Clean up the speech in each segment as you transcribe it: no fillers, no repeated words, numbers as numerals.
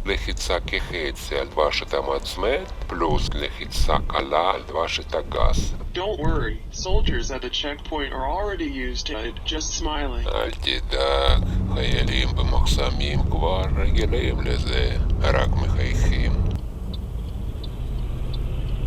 לחיצה כחצי על דבשת המצמד, פלוס לחיצה קלה על דבשת הגז. Don't worry, soldiers at the checkpoint are already used to it, just smiling. אל תדאג, חיילים במחסמים כבר רגילים לזה, רק מחייכים.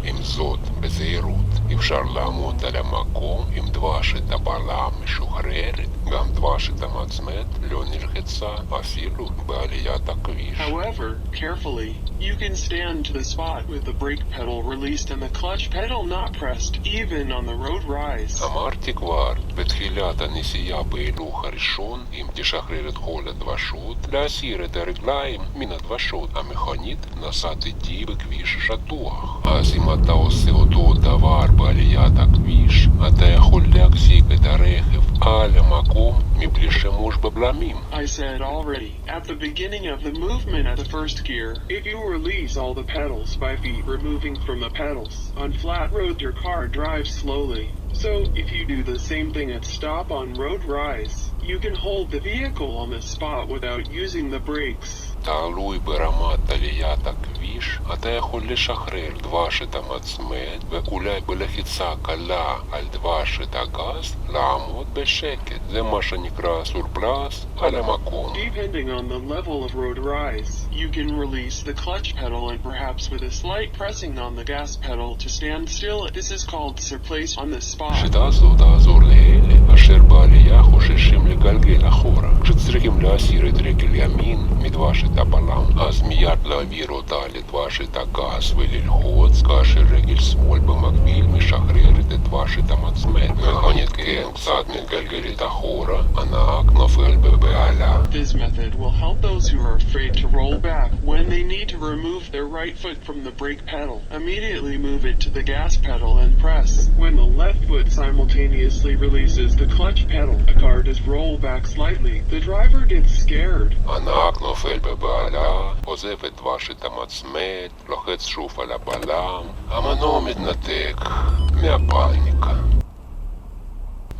עם זאת, בזהירות, אפשר לעמוד על המקום עם דבשת הבלם משוחררת, גם דבשת המצמד לא נלחצה אפילו בעליית הכביש. However, carefully, you can stand to the spot with the brake pedal released and the clutch pedal not pressed, even on the road rise. אמרתי כבר, בתחילת הנסיעה בהילוך הראשון, אם תשחרר את כל הדבשות, להסיר את הרגליים מן הדבשות. המכונית נסעת איתי בכביש שטוח. אז אם אתה עושה אותו דבר בעליית הכביש, אתה יכול להחזיק את הרכב על המקום מבלי שימוש בבלמים. I said already, at the beginning of the movement at the first gear, if you release all the pedals by feet removing from the pedals, on flat road your car drives slowly. So, if you do the same thing at stop on road rise, you can hold the vehicle on the spot without using the brakes. תלוי ברמת עליית הכביש, אתה יכול לשחרר דבשת המצמד ואולי בלחיצה קלה על דבשת הגז לעמוד בשקט. זה מה שנקרא סורפלס על המקום. Depending on the level of road rise, you can release the clutch pedal and perhaps with a slight pressing on the gas pedal to stand still. This is called surplace on the spot. שיטה זו תעזור לאלה אשר בעלייה חוששים לגלגל אחורה. כשצריכים להסיר את רגל ימין מדבשת הבלם, אז מיד להעביר אותה לדבשת הגז וללחוץ, כאשר רגל שמאל במקביל משחררת את דבשת המצמד. מכונית כן קצת מתגלגלת אחורה, הנהג נופל בבהלה. This method will help those who are afraid to roll back when they need to remove their right foot from the brake pedal. Immediately move it to the gas pedal and press. When the left foot simultaneously releases the clutch pedal, the car does roll back slightly. The driver gets scared. הנהג נופל בבהלה, עוזב את דבשת המצמד, לוחץ שוב על הבלם, המנוע מתנתק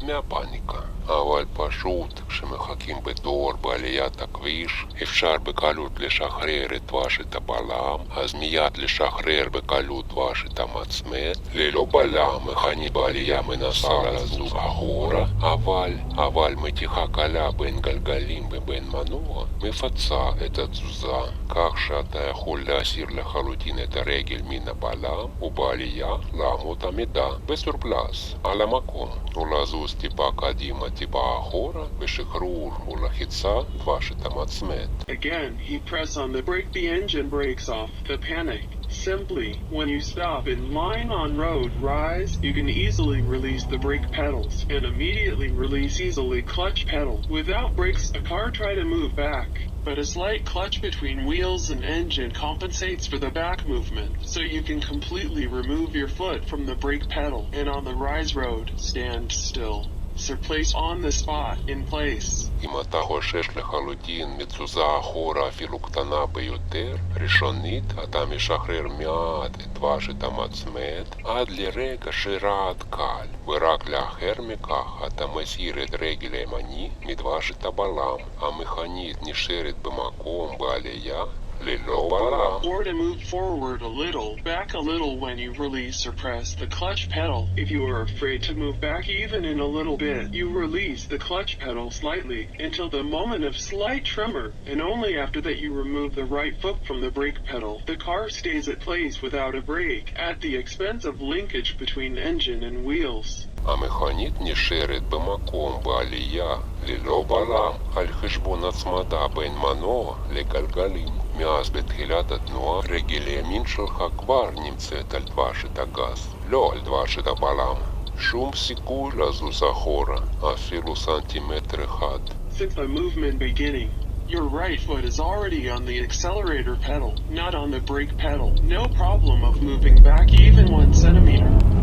מהפאניקה. אבל פשוט, כשמחכים בתור בעליית הכביש, אפשר בקלות לשחרר את דבשת הבלם, אז מיד לשחרר בקלות דבשת המצמד. ללא בלם, מכונית בעלייה מנסה לזוז אחורה, אבל מתיחה קלה בין גלגלים ובין מנוע מפצה את התזוזה, כך שאתה יכול להסיר לחלוטין את הרגל מן הבלם, ובעלייה לעמוד עמידה בסורפלס על המקום, ולזוז טיפה קדימה טיפה אחורה בשחרור ולחיצה דבשת המצמד. Again, he press on the brake, the engine breaks off. The panic. Simply, when you stop in line on road rise, you can easily release the brake pedals and immediately release easily clutch pedal. Without brakes, a car try to move back. But a slight clutch between wheels and engine compensates for the back movement, so you can completely remove your foot from the brake pedal, and on the rise road, stand still. Surplace on the spot, in place. אם אתה חושש לחלוטין מתזוזה אחורה אפילו קטנה ביותר, ראשונית אתה משחרר מעט את דבשת המצמד עד לרגע שרעד קל, ורק לאחר מכך אתה מסיר את רגל הימני מדבשת הבלם. המכונית נשארת במקום בעלייה ללא בלם. Or to move forward a little, back a little when you release or press the clutch pedal. If you are afraid to move back even in a little bit, you release the clutch pedal slightly until the moment of slight tremor, and only after that you remove the right foot from the brake pedal. The car stays at place without a brake, at the expense of linkage between engine and wheels. המכונית נשארת במקום בעלייה ללא בלם על חשבון הצמדה בין מנוע לגלגלים. מאז בתחילת התנועה רגל ימין שלך כבר נמצאת על דבשת הגז, לא על דבשת הבלם. שום סיכוי לזוז אחורה, אפילו סנטימטר אחד. Since the movement beginning, your right foot is already on the accelerator pedal, not on the brake pedal. No problem of moving back even 1 centimeter.